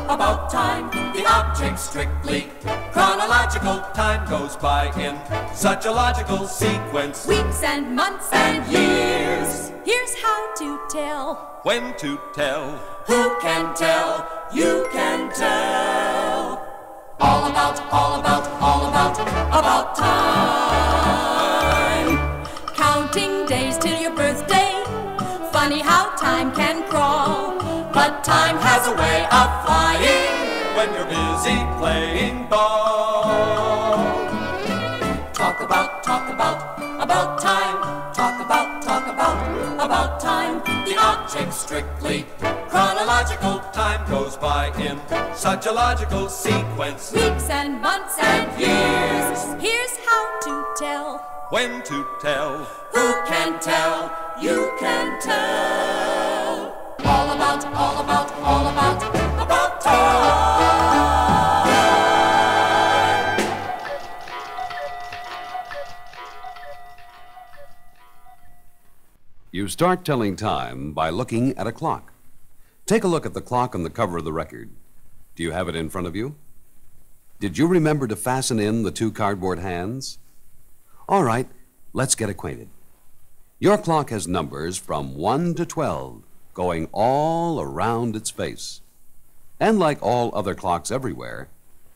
About time. The object strictly chronological. Time goes by in such a logical sequence. Weeks and months and years. Here's how to tell. When to tell. Who can tell? You can tell. All about time. Counting days till your birthday. Funny how time can crawl. But time has a way of flying when you're busy playing ball. Talk about time. Talk about time. The object strictly chronological. Time goes by in such a logical sequence. Weeks and months and years. Here's how to tell. When to tell. Who can tell? You can tell. All about time. You start telling time by looking at a clock. Take a look at the clock on the cover of the record. Do you have it in front of you? Did you remember to fasten in the two cardboard hands? All right, let's get acquainted. Your clock has numbers from 1 to 12. Going all around its face. And like all other clocks everywhere,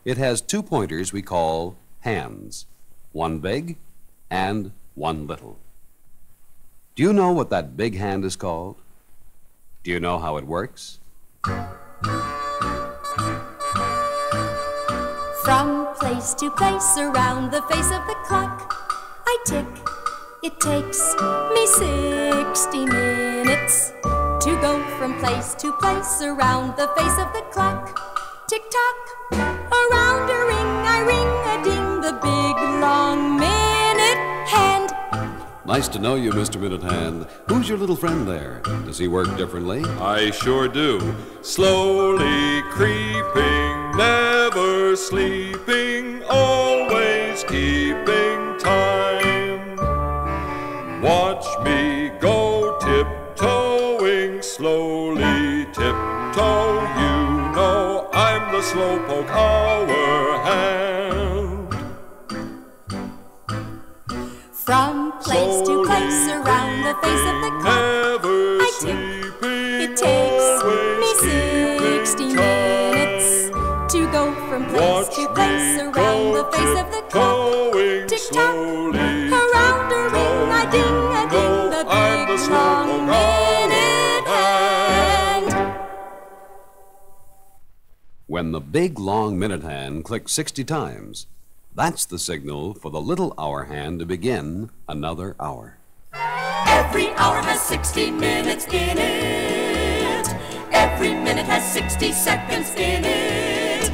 it has two pointers we call hands, one big and one little. Do you know what that big hand is called? Do you know how it works? From place to place around the face of the clock, I tick. It takes me 60 minutes to go from place to place around the face of the clock. Tick-tock, around a ring, I ring-a-ding, the big, long minute hand. Nice to know you, Mr. Minute Hand. Who's your little friend there? Does he work differently? I sure do. Slowly creeping, never sleeping, always keeping time. Watch me go tiptoeing, slowly tiptoe. You know I'm the slowpoke hour hand. From place to place around the face of the clock, I tick. It takes me 60 minutes to go from place to place around the face of the clock. Tick-tock, around a ring, I ding-a-ding, the big, long minute hand. When the big, long minute hand clicks 60 times, that's the signal for the little hour hand to begin another hour. Every hour has 60 minutes in it. Every minute has 60 seconds in it.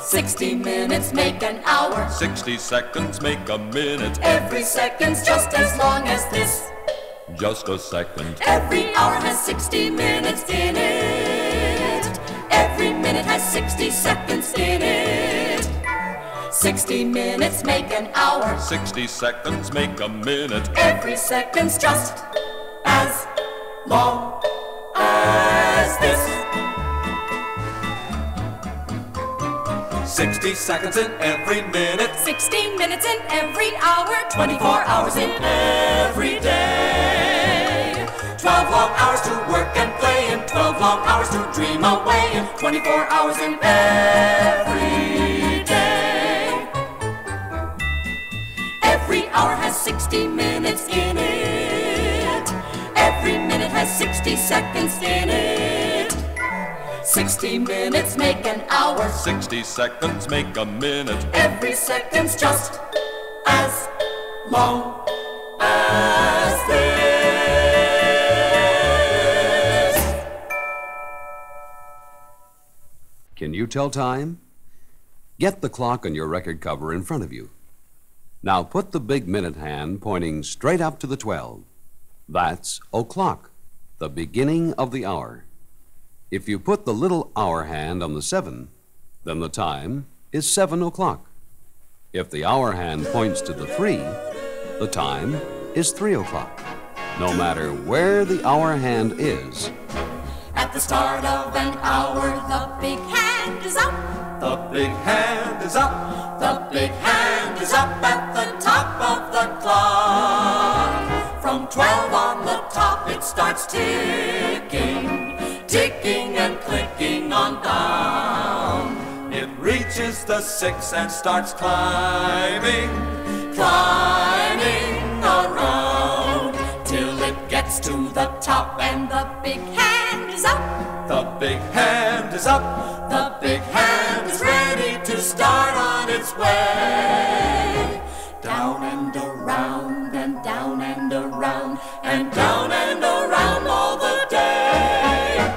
60 minutes make an hour. 60 seconds make a minute. Every second's just as long as this. Just a second. Every hour has 60 minutes in it. Every minute has 60 seconds in it. 60 minutes make an hour. 60 seconds make a minute. Every second's just as long as this. 60 seconds in every minute. 60 minutes in every hour. 24 hours in every day. 12 long hours to work and play, and 12 long hours to dream away, and 24 hours in every day. Every hour has 60 minutes in it. Every minute has 60 seconds in it. 60 minutes make an hour. 60 seconds make a minute. Every second's just as long as this. Can you tell time? Get the clock on your record cover in front of you. Now put the big minute hand pointing straight up to the 12. That's o'clock, the beginning of the hour. If you put the little hour hand on the 7, then the time is 7 o'clock. If the hour hand points to the 3, the time is 3 o'clock. No matter where the hour hand is. At the start of an hour, the big hand is up. The big hand is up. The big hand is up at the top of the clock. From 12 on the top, it starts ticking, ticking and clicking on down. It reaches the 6 and starts climbing, Climbing around till it gets to the top and the big hand is up. The big hand is up. The big hand is ready to start on its way. Down and around and down and around and down and around all the day.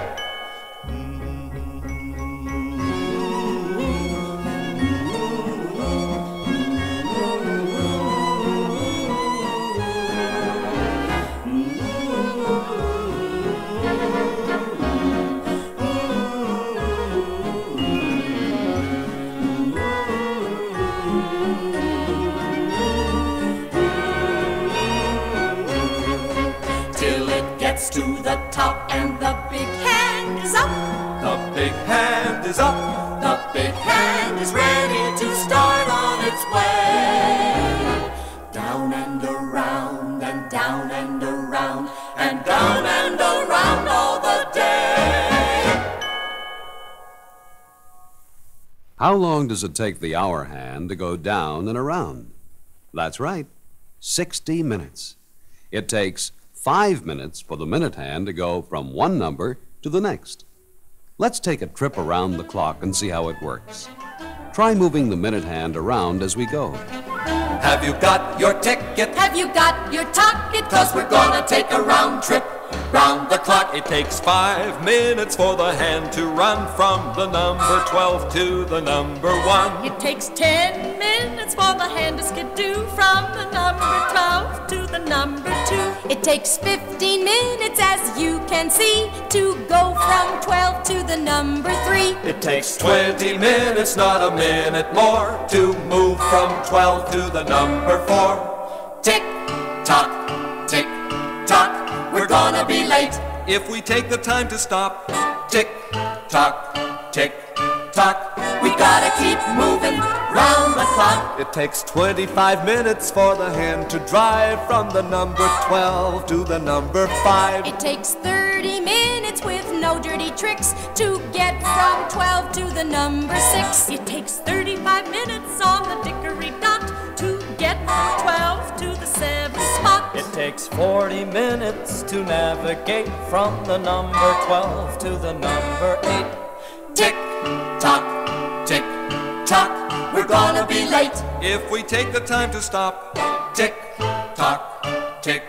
To the top and the big hand is up. The big hand is up. The big hand is ready to start on its way. Down and around and down and around and down and around all the day. How long does it take the hour hand to go down and around? That's right, 60 minutes. It takes 5 minutes for the minute hand to go from one number to the next. Let's take a trip around the clock and see how it works. Try moving the minute hand around as we go. Have you got your ticket? Have you got your ticket? 'Cause we're gonna take a round trip round the clock. It takes 5 minutes for the hand to run from the number 12 to the number 1. It takes 10 minutes for the hand to skidoo from the number 12 to the number 2. It takes 15 minutes, as you can see, to go from 12 to the number 3. It takes 20 minutes, not a minute more, to move from 12 to the number 4. Tick tock, tick tock, we're gonna be late. If we take the time to stop, tick tock, tick tock, We gotta keep moving round the clock. it takes 25 minutes for the hand to drive from the number 12 to the number 5. It takes 30 minutes with no dirty tricks to get from 12 to the number 6. It takes 35 minutes on the dickory dot to get from 12 to the 7th spot. It takes 40 minutes to navigate from the number 12 to the number 8. Tick tock, tick tock, we're gonna be late. If we take the time to stop, tick tock, tick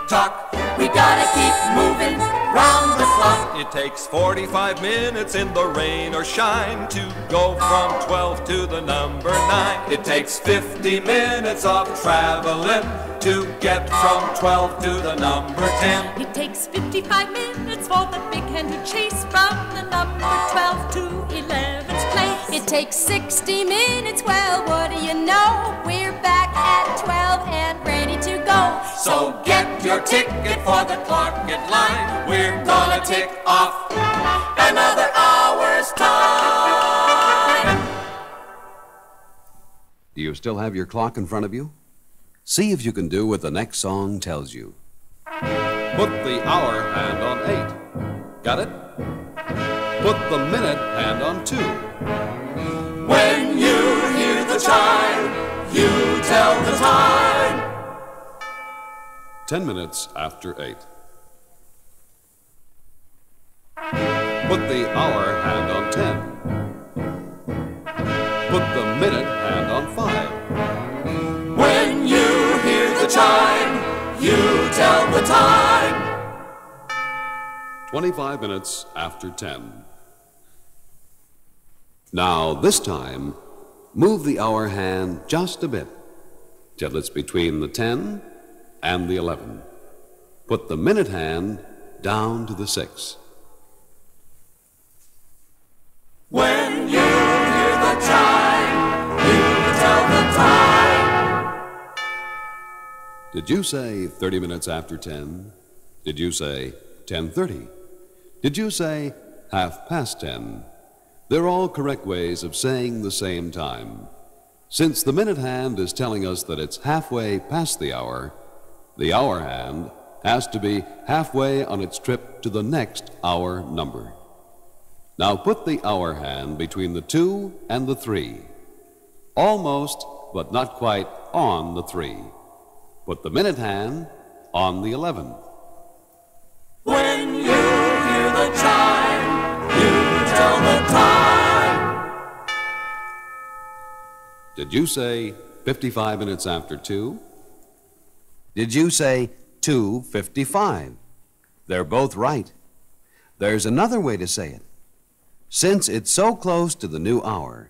tock, We gotta keep moving round the clock. it takes 45 minutes in the rain or shine to go from 12 to the number 9. It takes 50 minutes of traveling to get from 12 to the number 10. It takes 55 minutes for the big hand to chase from the number 12 to 11th place. It takes 60 minutes, well, what do you know? We're back at 12 and ready to go. So get your ticket for the clock at line. We're gonna tick off Another hour's time. Do you still have your clock in front of you? See if you can do what the next song tells you. Put the hour hand on 8. Got it? Put the minute hand on 2. When you hear the chime, you tell the time. 10 minutes after 8. Put the hour hand on 10. Put the minute hand on 5. When you hear the chime, you tell the time. 25 minutes after 10. Now, this time, move the hour hand just a bit till it's between the 10 and the 11. Put the minute hand down to the 6. When you hear the chime, you tell the time. Did you say 30 minutes after 10? Did you say 10:30? Did you say 10:30? They're all correct ways of saying the same time. Since the minute hand is telling us that it's halfway past the hour hand has to be halfway on its trip to the next hour number. Now put the hour hand between the 2 and the 3. Almost, but not quite, on the 3. Put the minute hand on the 11. When you hear the chime, you tell the time. Did you say 55 minutes after 2? Did you say 2:55? They're both right. There's another way to say it. Since it's so close to the new hour,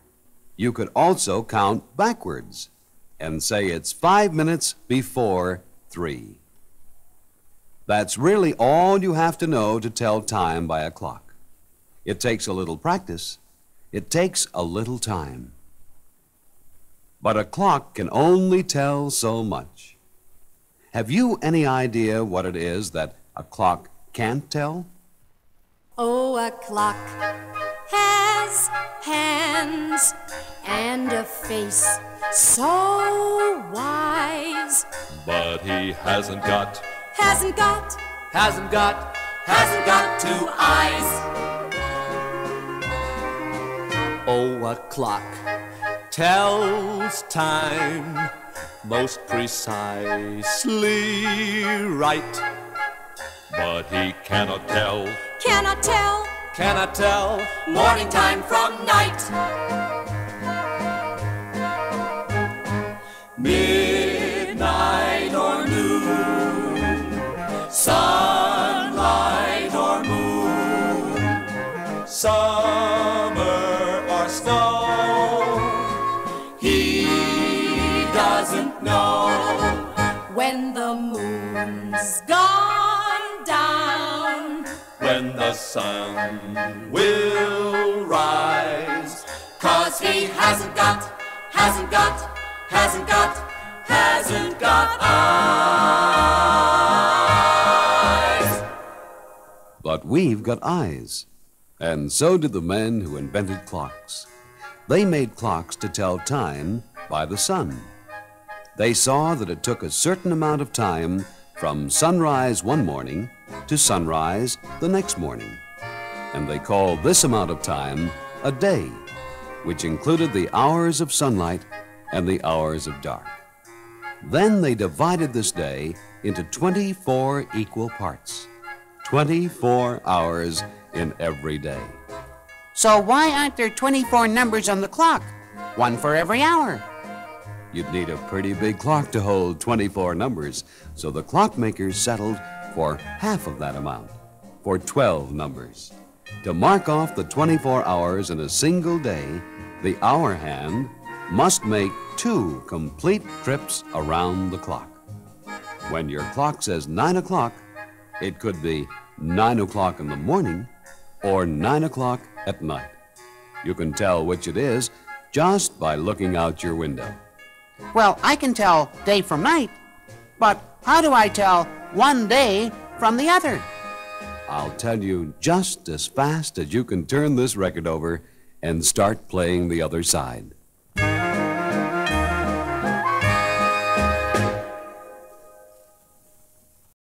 you could also count backwards and say it's 5 minutes before 3. That's really all you have to know to tell time by a clock. It takes a little practice. It takes a little time. But a clock can only tell so much. Have you any idea what it is that a clock can't tell? Oh, a clock has hands and a face so wise. But he hasn't got two eyes. Oh, a clock tells time most precisely right. But he cannot tell morning time from night. midnight or noon, sunlight or moon, summer or snow, he doesn't know. When the moon's gone down, When the sun will rise, 'cause he hasn't got eyes. But we've got eyes. And so did the men who invented clocks. They made clocks to tell time by the sun. They saw that it took a certain amount of time from sunrise one morning to sunrise the next morning. And they called this amount of time a day, which included the hours of sunlight and the hours of dark. Then they divided this day into 24 equal parts, 24 hours in every day. So why aren't there 24 numbers on the clock? One for every hour. You'd need a pretty big clock to hold 24 numbers, so the clockmakers settled for half of that amount, for 12 numbers. To mark off the 24 hours in a single day, the hour hand must make 2 complete trips around the clock. When your clock says 9 o'clock, it could be 9 o'clock in the morning or 9 o'clock at night. You can tell which it is just by looking out your window. Well, I can tell day from night, but how do I tell one day from the other? I'll tell you just as fast as you can turn this record over and start playing the other side.